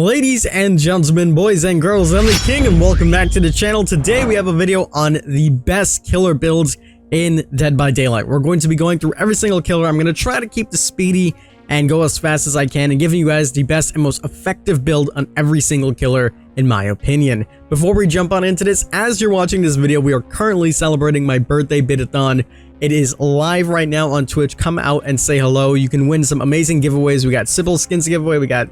Ladies and gentlemen, boys and girls, I'm the King and welcome back to the channel. Today we have a video on the best killer builds in Dead by Daylight. We're going to be going through every single killer. I'm going to try to keep this speedy and go as fast as I can and giving you guys the best and most effective build on every single killer in my opinion. Before we jump on into this, as you're watching this video, we are currently celebrating my birthday bidathon. It is live right now on Twitch. Come out and say hello. You can win some amazing giveaways. We got Sybil skins giveaway. We got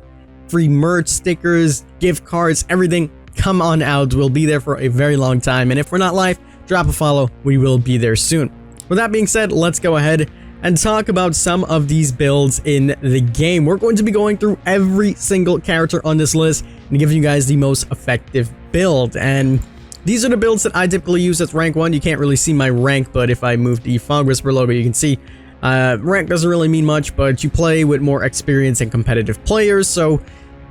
free merch, stickers, gift cards, everything. Come on out. We'll be there for a very long time. And if we're not live, drop a follow. We will be there soon. With that being said, let's go ahead and talk about some of these builds in the game. We're going to be going through every single character on this list and giving you guys the most effective build. And these are the builds that I typically use as rank 1. You can't really see my rank, but if I move the Fog Whisper logo, you can see rank doesn't really mean much, but you play with more experienced and competitive players. So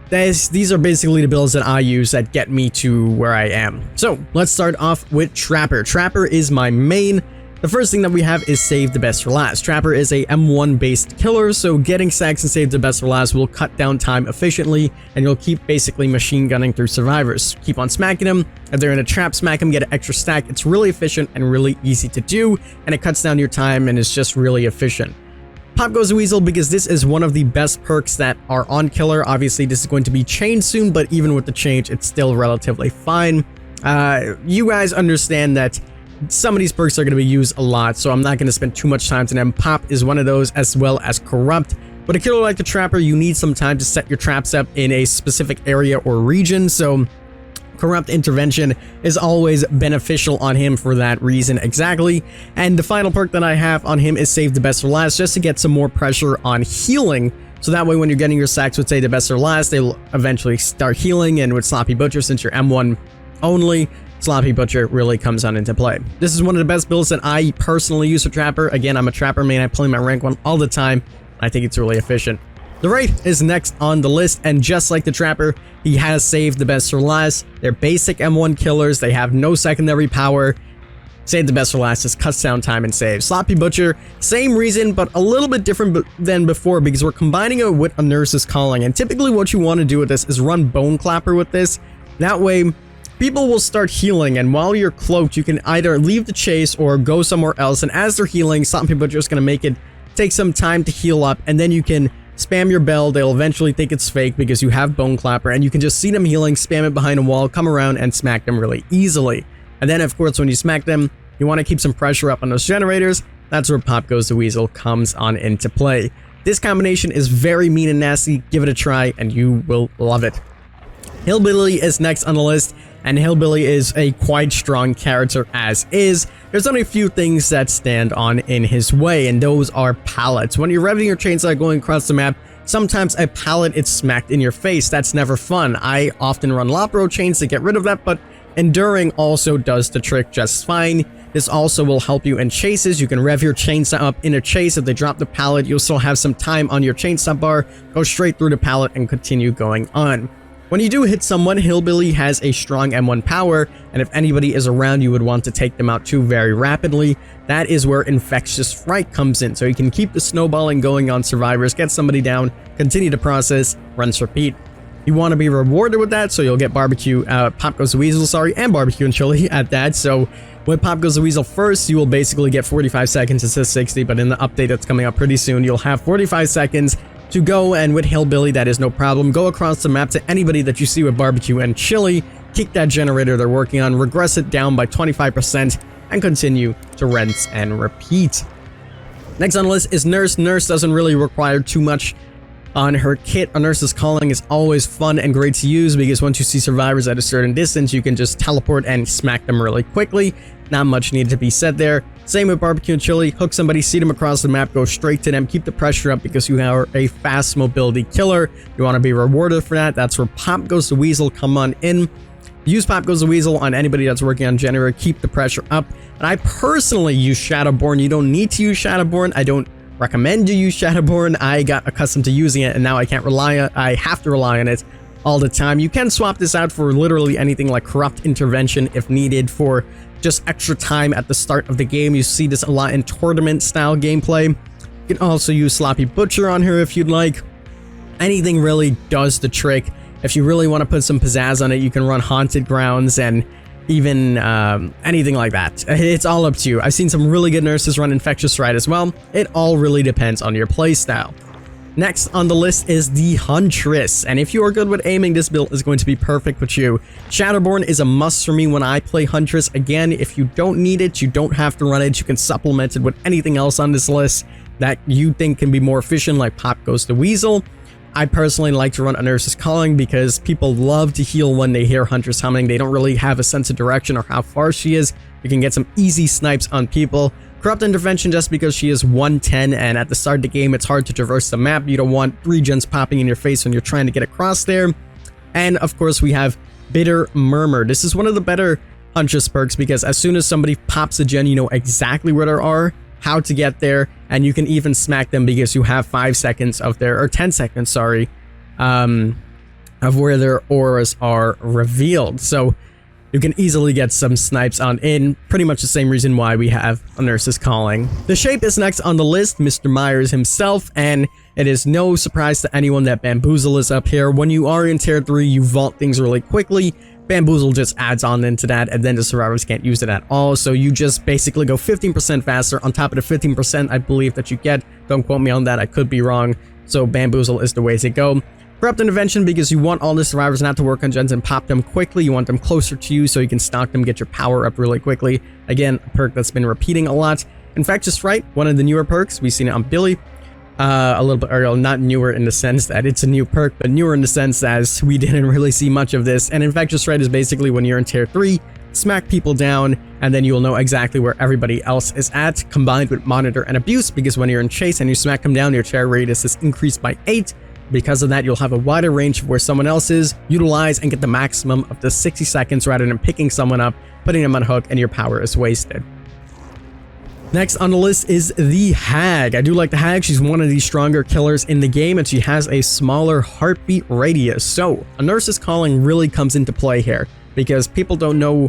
these are basically the builds that I use that get me to where I am. So let's start off with Trapper. Trapper is my main. The first thing that we have is Save the Best for Last. Trapper is a M1 based killer, so getting stacks and Save the Best for Last will cut down time efficiently, and you'll keep basically machine gunning through survivors. Keep on smacking them. If they're in a trap, smack them, get an extra stack. It's really efficient and really easy to do, and it cuts down your time and is just really efficient. Pop Goes the Weasel, because this is one of the best perks that are on killer. Obviously, this is going to be changed soon, but even with the change, it's still relatively fine. You guys understand that some of these perks are going to be used a lot, so I'm not going to spend too much time to them. Pop is one of those, as well as Corrupt. But a killer like the Trapper, you need some time to set your traps up in a specific area or region, so Corrupt Intervention is always beneficial on him for that reason exactly. And the final perk that I have on him is Save the Best for Last, just to get some more pressure on healing. So that way when you're getting your sacks with Save the Best for Last, they'll eventually start healing, and with Sloppy Butcher, since you're M1 only, Sloppy Butcher really comes on into play. This is one of the best builds that I personally use for Trapper. Again, I'm a Trapper main. I play my rank 1 all the time. I think it's really efficient. The Wraith is next on the list, and just like the Trapper, he has Saved the Best for Last. They're basic M1 killers. They have no secondary power. Save the Best for Last just cuts down time and saves. Sloppy Butcher, same reason, but a little bit different than before, because we're combining it with a Nurse's Calling. And typically what you want to do with this is run Bone Clapper with this. That way, people will start healing, and while you're cloaked, you can either leave the chase or go somewhere else. And as they're healing, some people are just going to make it take some time to heal up, and then you can spam your bell. They'll eventually think it's fake because you have Bone Clapper, and you can just see them healing, spam it behind a wall, come around and smack them really easily. And then, of course, when you smack them, you want to keep some pressure up on those generators. That's where Pop Goes the Weasel comes on into play. This combination is very mean and nasty. Give it a try, and you will love it. Hillbilly is next on the list, and Hillbilly is a quite strong character as is. There's only a few things that stand on in his way, and those are pallets. When you're revving your chainsaw going across the map, sometimes a pallet is smacked in your face. That's never fun. I often run Lopro chains to get rid of that, but Enduring also does the trick just fine. This also will help you in chases. You can rev your chainsaw up in a chase. If they drop the pallet, you'll still have some time on your chainsaw bar. Go straight through the pallet and continue going on. When you do hit someone, Hillbilly has a strong M1 power, and if anybody is around, you would want to take them out too very rapidly. That is where Infectious Fright comes in, so you can keep the snowballing going on survivors, get somebody down, continue the process, rinse, repeat. You want to be rewarded with that, so you'll get Pop Goes the Weasel, and barbecue and chili at that. So with Pop Goes the Weasel first, you will basically get 45 seconds instead of 60, but in the update that's coming up pretty soon, you'll have 45 seconds to go, and with Hillbilly, that is no problem. Go across the map to anybody that you see with barbecue and chili, kick that generator they're working on, regress it down by 25%, and continue to rinse and repeat. Next on the list is Nurse. Nurse doesn't really require too much on her kit. A Nurse's Calling is always fun and great to use, because once you see survivors at a certain distance, you can just teleport and smack them really quickly. Not much needed to be said there. Same with barbecue and chili. Hook somebody, see them across the map, go straight to them, keep the pressure up, because you are a fast mobility killer. You want to be rewarded for that. That's where Pop Goes the Weasel come on in. Use Pop Goes the Weasel on anybody that's working on generator. Keep the pressure up. And I personally use Shadowborn. You don't need to use Shadowborn. I don't recommend you use Shadowborn. I got accustomed to using it, and now I have to rely on it all the time. You can swap this out for literally anything like Corrupt Intervention if needed, for just extra time at the start of the game. You see this a lot in tournament style gameplay. You can also use Sloppy Butcher on her if you'd like. Anything really does the trick If you really want to put some pizzazz on it, you can run Haunted Grounds and even anything like that. It's all up to you. I've seen some really good nurses run Infectious Rite as well. It all really depends on your playstyle. Next on the list is the Huntress, and if you are good with aiming, this build is going to be perfect with you. Shatterborn is a must for me when I play Huntress. Again, if you don't need it, you don't have to run it. You can supplement it with anything else on this list that you think can be more efficient, like Pop Goes the Weasel. I personally like to run a Nurse's Calling because people love to heal when they hear Huntress humming. They don't really have a sense of direction or how far she is. You can get some easy snipes on people. Corrupt Intervention just because she is 110, and at the start of the game it's hard to traverse the map. You don't want 3 gens popping in your face when you're trying to get across there. And of course we have Bitter Murmur. This is one of the better Huntress perks because as soon as somebody pops a gen, you know exactly where they are, how to get there, and you can even smack them because you have 5 seconds of their, or 10 seconds, sorry, of where their auras are revealed. So you can easily get some snipes on in, pretty much the same reason why we have a Nurse's Calling. The Shape is next on the list, Mr. Myers himself, and it is no surprise to anyone that Bamboozle is up here. When you are in tier 3, you vault things really quickly. Bamboozle just adds on into that, and then the survivors can't use it at all, so you just basically go 15% faster on top of the 15% I believe that you get. Don't quote me on that, I could be wrong. So Bamboozle is the way to go. Corrupt Intervention because you want all the survivors not to work on gens and pop them quickly. You want them closer to you so you can stalk them, get your power up really quickly. Again, a perk that's been repeating a lot. Infectious Rite, one of the newer perks. We've seen it on Billy. A little bit earlier, not newer in the sense that it's a new perk, but newer in the sense as we didn't really see much of this. And Infectious Rite is basically when you're in tier 3, smack people down, and then you'll know exactly where everybody else is at, combined with Monitor and Abuse, because when you're in chase and you smack them down, your tear radius is increased by 8. Because of that, you'll have a wider range of where someone else is, utilize and get the maximum of the 60 seconds rather than picking someone up, putting them on a hook, and your power is wasted. Next on the list is the Hag. I do like the Hag. She's one of the stronger killers in the game, and she has a smaller heartbeat radius. So a Nurse's Calling really comes into play here because people don't know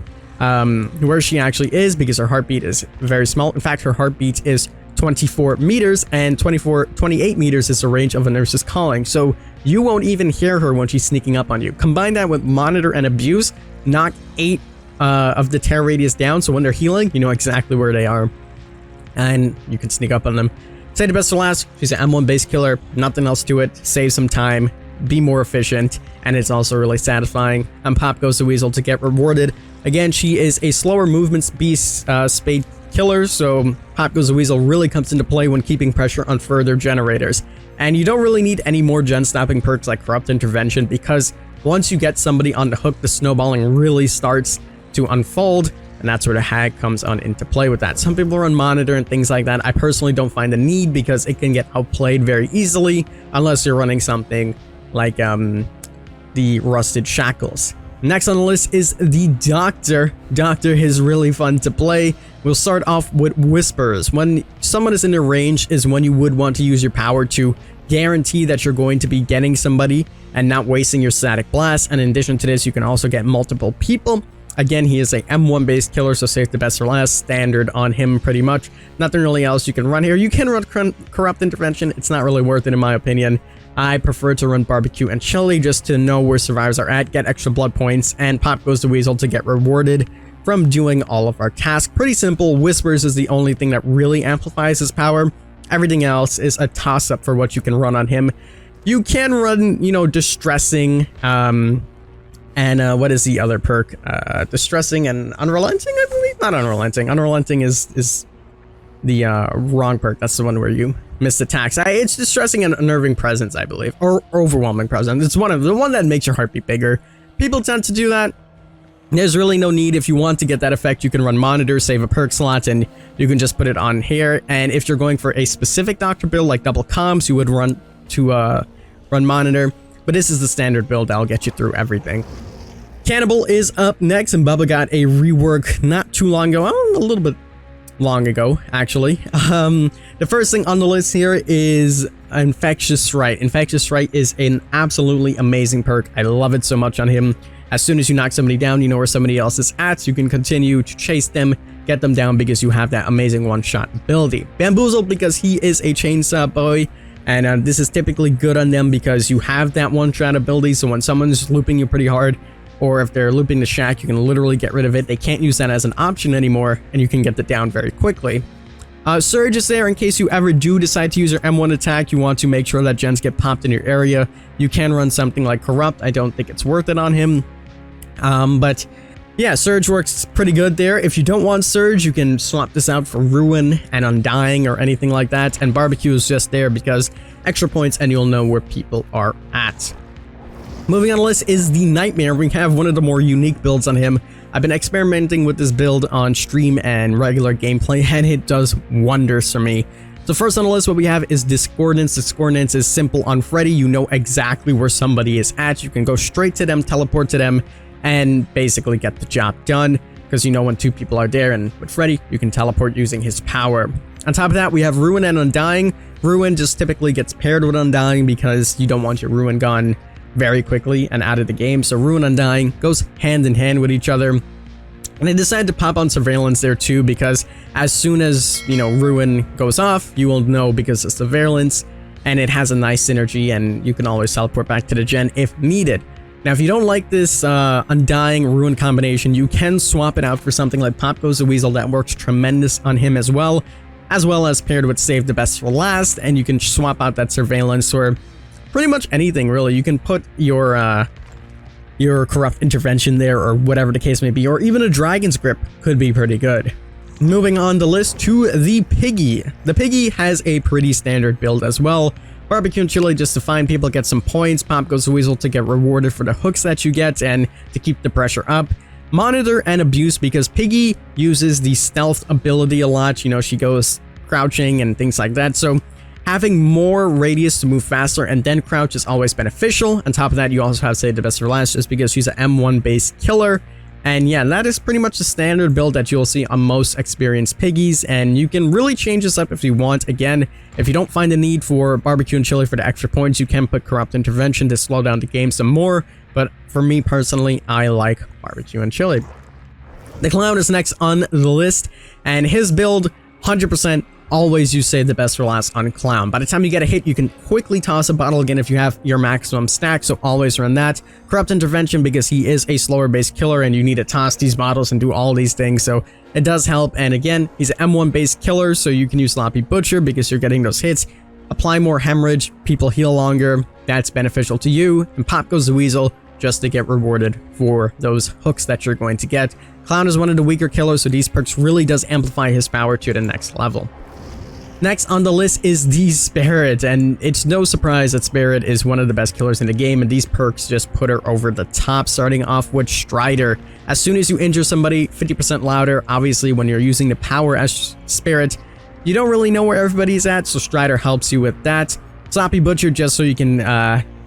where she actually is because her heartbeat is very small. In fact, her heartbeat is 24 meters, and 28 meters is the range of a Nurse's Calling, so you won't even hear her when she's sneaking up on you. Combine that with Monitor and Abuse, knock 8 of the tear radius down, so when they're healing, you know exactly where they are, and you can sneak up on them. Say the best for last, she's an M1 base killer, nothing else to it, save some time, be more efficient, and it's also really satisfying. And Pop Goes the Weasel to get rewarded. Again, she is a slower movement spade killer, so Pop Goes the Weasel really comes into play when keeping pressure on further generators. And you don't really need any more gen stopping perks like Corrupt Intervention because once you get somebody on the hook, the snowballing really starts to unfold, and that's where the Hag comes on into play with that. Some people run Monitor and things like that. I personally don't find the need because it can get outplayed very easily unless you're running something like the Rusted Shackles. Next on the list is the Doctor. Doctor is really fun to play. We'll start off with Whispers. When someone is in the range is when you would want to use your power to guarantee that you're going to be getting somebody and not wasting your static blast. And in addition to this, you can also get multiple people. Again, he is a M1 based killer, so save the best for last. Standard on him pretty much. Nothing really else you can run here. You can run Corrupt Intervention. It's not really worth it in my opinion. I prefer to run Barbecue and Chili just to know where survivors are at, get extra blood points, and Pop Goes the Weasel to get rewarded from doing all of our tasks. Pretty simple. Whispers is the only thing that really amplifies his power. Everything else is a toss-up for what you can run on him. You can run, you know, Distressing, and what is the other perk? Distressing and Unrelenting, I believe? Not Unrelenting. Unrelenting is the wrong perk. That's the one where you miss attacks. It's Distressing and Unnerving Presence, I believe, or Overwhelming Presence. It's one of the one that makes your heartbeat bigger. People tend to do that. There's really no need. If you want to get that effect, you can run Monitor, save a perk slot, and you can just put it on here. And if you're going for a specific Doctor build like double comms, you would run Monitor. But this is the standard build that'll get you through everything. Cannibal is up next, and Bubba got a rework not too long ago. A little bit long ago, actually. The first thing on the list here is Infectious Rite. Infectious Rite is an absolutely amazing perk. I love it so much on him. As soon as you knock somebody down, you know where somebody else is at, so you can continue to chase them, get them down because you have that amazing one-shot ability. Bamboozle because he is a chainsaw boy, And this is typically good on them because you have that one-shot ability, so when someone's looping you pretty hard, or if they're looping the shack, you can literally get rid of it. They can't use that as an option anymore, and you can get it down very quickly. Surge is there in case you ever do decide to use your M1 attack. You want to make sure that gens get popped in your area. You can run something like Corrupt. I don't think it's worth it on him. But yeah, Surge works pretty good there. If you don't want Surge, you can swap this out for Ruin and Undying or anything like that. And Barbecue is just there because extra points and you'll know where people are at. Moving on the list is the Nightmare. We have one of the more unique builds on him. I've been experimenting with this build on stream and regular gameplay, and it does wonders for me. So first on the list, what we have is Discordance. Discordance is simple on Freddy. You know exactly where somebody is at. You can go straight to them, teleport to them, and basically get the job done, because you know when two people are there, and with Freddy, you can teleport using his power. On top of that, we have Ruin and Undying. Ruin just typically gets paired with Undying because you don't want your Ruin gone very quickly and out of the game, so Ruin Undying goes hand in hand with each other. And I decided to pop on Surveillance there too, because as soon as, you know, Ruin goes off, you will know because it's Surveillance, and it has a nice synergy, and you can always teleport back to the gen if needed. Now, if you don't like this Undying Ruin combination, you can swap it out for something like Pop Goes the Weasel. That works tremendous on him as well as paired with Save the Best for Last, and you can swap out that Surveillance or pretty much anything, really. You can put your Corrupt Intervention there, or whatever the case may be, or even a Dragon's Grip could be pretty good. Moving on the list to the Piggy. The Piggy has a pretty standard build as well. Barbecue and Chili just to find people, get some points. Pop Goes the Weasel to get rewarded for the hooks that you get and to keep the pressure up. Monitor and Abuse because Piggy uses the stealth ability a lot. You know, she goes crouching and things like that, so having more radius to move faster and then crouch is always beneficial. On top of that, you also have Save the Best for Last just because she's an M1 based killer. And yeah, that is pretty much the standard build that you'll see on most experienced Piggies, and you can really change this up if you want. Again, if you don't find the need for Barbecue and Chili for the extra points, you can put Corrupt Intervention to slow down the game some more, but for me personally, I like Barbecue and Chili. The Clown is next on the list, and his build, 100%, always use Save the Best for Last on Clown. By the time you get a hit, you can quickly toss a bottle again if you have your maximum stack, so always run that. Corrupt Intervention because he is a slower based killer and you need to toss these bottles and do all these things, so it does help. And again, he's an M1 based killer, so you can use Sloppy Butcher because you're getting those hits. Apply more hemorrhage, people heal longer, that's beneficial to you. And Pop Goes the Weasel just to get rewarded for those hooks that you're going to get. Clown is one of the weaker killers, so these perks really does amplify his power to the next level. Next on the list is the Spirit, and it's no surprise that Spirit is one of the best killers in the game, and these perks just put her over the top, starting off with Strider. As soon as you injure somebody, 50% louder. Obviously, when you're using the power as Spirit, you don't really know where everybody's at, so Strider helps you with that. Sloppy Butcher just so you can,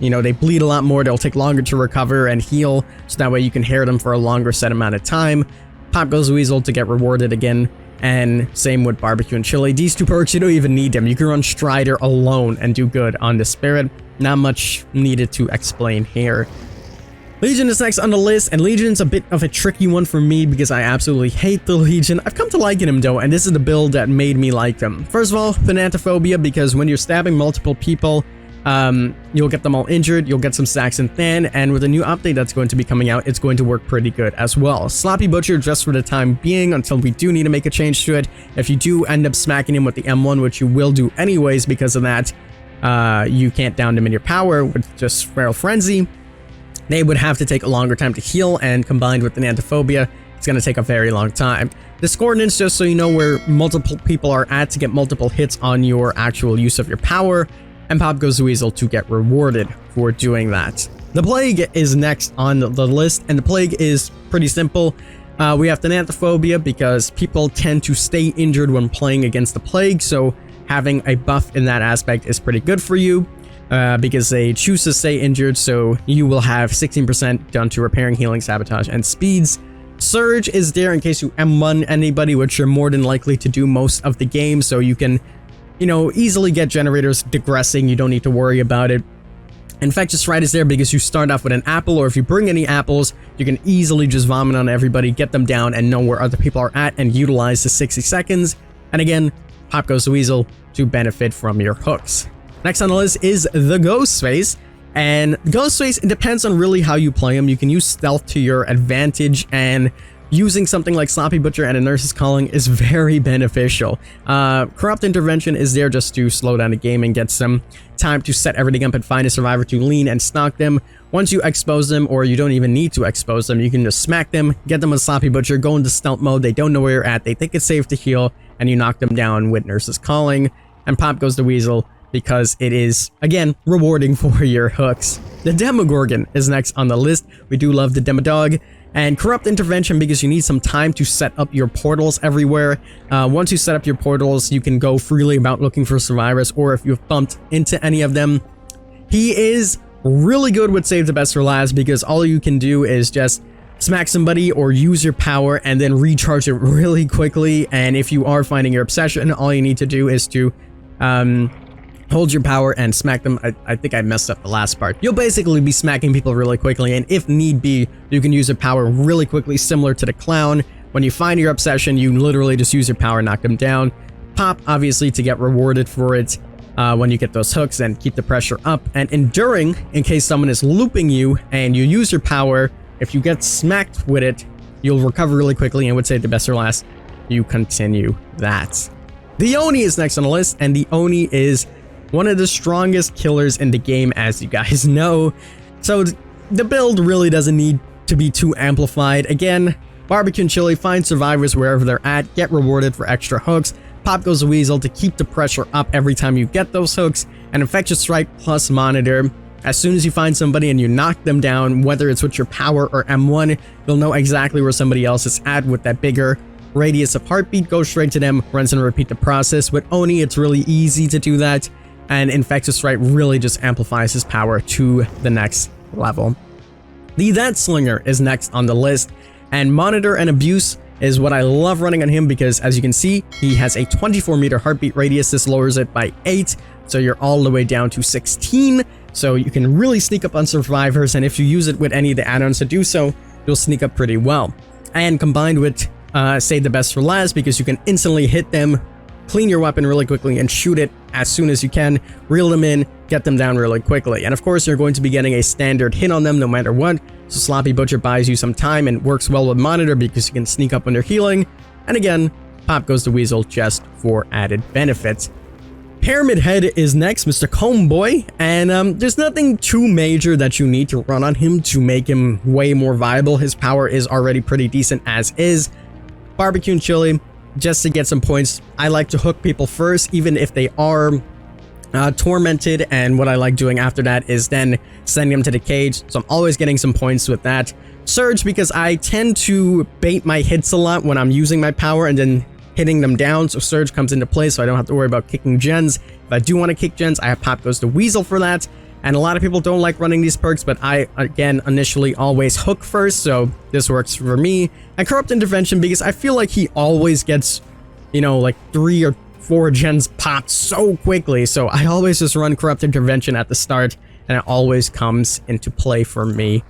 you know, they bleed a lot more, they'll take longer to recover and heal, so that way you can hear them for a longer set amount of time. Pop Goes the Weasel to get rewarded again. And same with Barbecue and Chili. These two perks, you don't even need them. You can run Strider alone and do good on the Spirit. Not much needed to explain here. Legion is next on the list, and Legion's a bit of a tricky one for me because I absolutely hate the Legion. I've come to liking him though, and this is the build that made me like him. First of all, Thanatophobia, because when you're stabbing multiple people, you'll get them all injured, you'll get some stacks and thin, and with a new update that's going to be coming out, it's going to work pretty good as well. Sloppy Butcher just for the time being until we do need to make a change to it. If you do end up smacking him with the M1, which you will do anyways because of that, you can't down them in your power with just Feral Frenzy. They would have to take a longer time to heal, and combined with the Thanatophobia, it's going to take a very long time. Discordance, just so you know where multiple people are at to get multiple hits on your actual use of your power. And Pop Goes the Weasel to get rewarded for doing that. The Plague is next on the list, and the Plague is pretty simple. We have Thanatophobia because people tend to stay injured when playing against the Plague, so having a buff in that aspect is pretty good for you because they choose to stay injured, so you will have 16% done to repairing, healing, sabotage, and speeds. Surge is there in case you M1 anybody, which you're more than likely to do most of the game, so you can, you know, easily get generators digressing. You don't need to worry about it. Infectious Fright is there because you start off with an apple, or if you bring any apples, you can easily just vomit on everybody, get them down, and know where other people are at, and utilize the 60 seconds. And again, Pop Goes the Weasel to benefit from your hooks. Next on the list is the Ghostface. And Ghostface, it depends on really how you play him. You can use stealth to your advantage, and using something like Sloppy Butcher and a Nurse's Calling is very beneficial. Corrupt Intervention is there just to slow down the game and get some time to set everything up and find a survivor to lean and stalk them. Once you expose them, or you don't even need to expose them, you can just smack them, get them with Sloppy Butcher, go into stealth mode, they don't know where you're at, they think it's safe to heal, and you knock them down with Nurse's Calling, and pop goes the Weasel, because it is, again, rewarding for your hooks. The Demogorgon is next on the list. We do love the Demodog. And Corrupt Intervention, because you need some time to set up your portals everywhere. Once you set up your portals, you can go freely about looking for survivors, or if you've bumped into any of them. He is really good with Save the Best for Last, because all you can do is just smack somebody or use your power and then recharge it really quickly. And if you are finding your obsession, all you need to do is to hold your power and smack them. I think I messed up the last part. You'll basically be smacking people really quickly, and if need be, you can use your power really quickly, similar to the Clown. When you find your obsession, you literally just use your power, knock them down. Pop, obviously, to get rewarded for it when you get those hooks and keep the pressure up. And Enduring, in case someone is looping you and you use your power, if you get smacked with it, you'll recover really quickly and would Save the Best for Last. You continue that. The Oni is next on the list, and the Oni is one of the strongest killers in the game, as you guys know. So the build really doesn't need to be too amplified. Again, barbecue and chili, find survivors wherever they're at, get rewarded for extra hooks. Pop goes the Weasel to keep the pressure up every time you get those hooks. And Infectious Strike plus Monitor. As soon as you find somebody and you knock them down, whether it's with your power or M1, you'll know exactly where somebody else is at with that bigger radius of heartbeat. Go straight to them, rinse and repeat the process. With Oni, it's really easy to do that. And Infectious Strike really just amplifies his power to the next level. The Deathslinger is next on the list, and Monitor and Abuse is what I love running on him, because as you can see, he has a 24-meter heartbeat radius. This lowers it by 8, so you're all the way down to 16, so you can really sneak up on survivors, and if you use it with any of the add-ons to do so, you'll sneak up pretty well. And combined with Save the Best for Last, because you can instantly hit them, clean your weapon really quickly and shoot it as soon as you can, reel them in, get them down really quickly. And of course, you're going to be getting a standard hit on them no matter what, so Sloppy Butcher buys you some time and works well with Monitor because you can sneak up when they're healing. And again, Pop goes the Weasel just for added benefits. Pyramid Head is next, Mr. Comeboy, and there's nothing too major that you need to run on him to make him way more viable. His power is already pretty decent as is. Barbecue and Chili, just to get some points. I like to hook people first, even if they are tormented, and what I like doing after that is then sending them to the cage, so I'm always getting some points with that. Surge, because I tend to bait my hits a lot when I'm using my power and then hitting them down, so Surge comes into play, so I don't have to worry about kicking gens. If I do want to kick gens, I have Pop goes to Weasel for that. And a lot of people don't like running these perks, but I, again, initially always hook first, so this works for me. And Corrupt Intervention, because I feel like he always gets, you know, like 3 or 4 gens popped so quickly, so I always just run Corrupt Intervention at the start, and it always comes into play for me.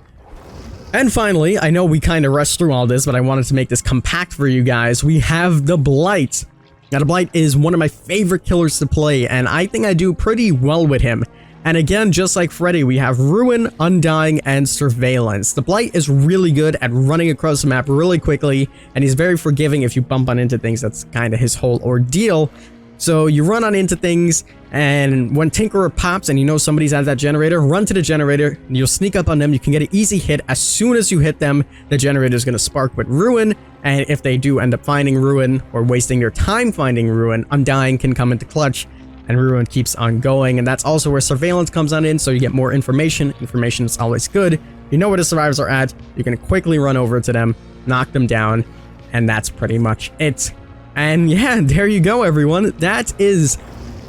And finally, I know we kind of rushed through all this, but I wanted to make this compact for you guys. We have the Blight. Now, the Blight is one of my favorite killers to play, and I think I do pretty well with him. And again, just like Freddy, we have Ruin, Undying, and Surveillance. The Blight is really good at running across the map really quickly, and he's very forgiving if you bump on into things. That's kind of his whole ordeal. So you run on into things, and when Tinkerer pops and you know somebody's at that generator, run to the generator, and you'll sneak up on them. You can get an easy hit. As soon as you hit them, the generator is going to spark with Ruin, and if they do end up finding Ruin or wasting your time finding Ruin, Undying can come into clutch, and Ruin keeps on going. And that's also where Surveillance comes on in, so you get more information. Information is always good. You know where the survivors are at, you can quickly run over to them, knock them down, and that's pretty much it. And yeah, there you go, everyone. That is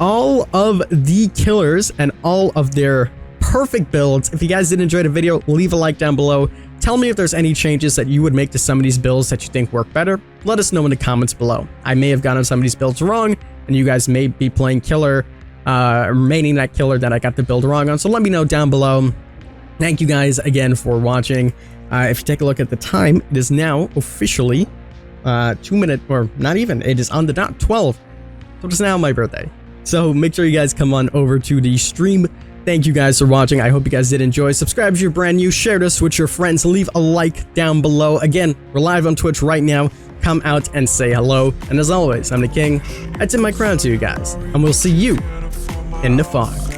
all of the killers and all of their perfect builds. If you guys did enjoy the video, leave a like down below. Tell me if there's any changes that you would make to some of these builds that you think work better. Let us know in the comments below. I may have gotten some of these builds wrong, and you guys may be playing killer, remaining that killer that I got the build wrong on. So let me know down below. Thank you guys again for watching. If you take a look at the time, it is now officially 2 minutes, or not even, it is on the dot 12. So it's now my birthday. So make sure you guys come on over to the stream. Thank you guys for watching. I hope you guys did enjoy. Subscribe if you're brand new. Share this with your friends. Leave a like down below. Again, we're live on Twitch right now. Come out and say hello. And as always, I'm the King. I tip my crown to you guys. And we'll see you in the fog.